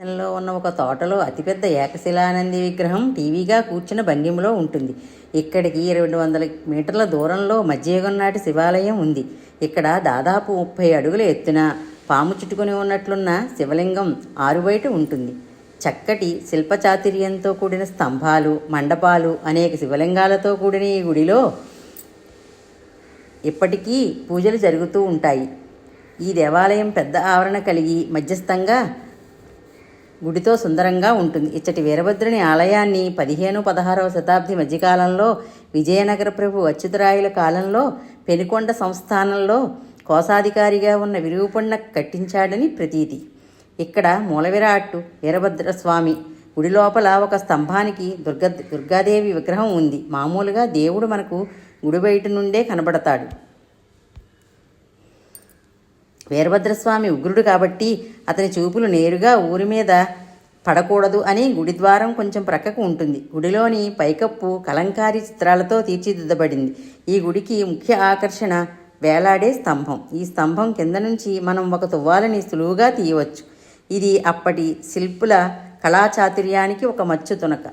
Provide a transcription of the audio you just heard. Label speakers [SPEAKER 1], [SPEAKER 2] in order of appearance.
[SPEAKER 1] లో ఉన్న ఒక తోటలో అతిపెద్ద ఏకశిలానంది విగ్రహం టీవీగా కూర్చున్న భంగిమలో ఉంటుంది. ఇక్కడికి 200 మీటర్ల దూరంలో మధ్యయుగం నాటి శివాలయం ఉంది. ఇక్కడ దాదాపు 30 అడుగుల ఎత్తున పాము చుట్టుకుని ఉన్నట్లున్న శివలింగం ఆరుబయట ఉంటుంది. చక్కటి శిల్పచాతుర్యంతో కూడిన స్తంభాలు, మండపాలు, అనేక శివలింగాలతో కూడిన ఈ గుడిలో ఇప్పటికీ పూజలు జరుగుతూ ఉంటాయి. ఈ దేవాలయం పెద్ద ఆవరణ కలిగి మధ్యస్థంగా గుడితో సుందరంగా ఉంటుంది. ఇచ్చటి వీరభద్రుని ఆలయాన్ని 15-16వ శతాబ్ది మధ్యకాలంలో విజయనగర ప్రభు అచ్యుతరాయుల కాలంలో పెనుకొండ సంస్థానంలో కోశాధికారిగా ఉన్న విరూపಣ್ణ కట్టించాడని ప్రతీతి. ఇక్కడ మూలవిరాట్టు వీరభద్రస్వామి గుడి లోపల ఒక స్తంభానికి దుర్గాదేవి విగ్రహం ఉంది. మామూలుగా దేవుడు మనకు గుడి బయట నుండే కనబడతాడు. వీరభద్రస్వామి ఉగ్రుడు కాబట్టి అతని చూపులు నేరుగా ఊరి మీద పడకూడదు అని గుడి ద్వారం కొంచెం ప్రక్కకు ఉంటుంది. గుడిలోని పైకప్పు కలంకారీ చిత్రాలతో తీర్చిదిద్దబడింది. ఈ గుడికి ముఖ్య ఆకర్షణ వేలాడే స్తంభం. ఈ స్తంభం కింద నుంచి మనం ఒక తువ్వాలని సులువుగా తీయవచ్చు. ఇది అప్పటి శిల్పుల కళాచాతుర్యానికి ఒక మచ్చు తునక.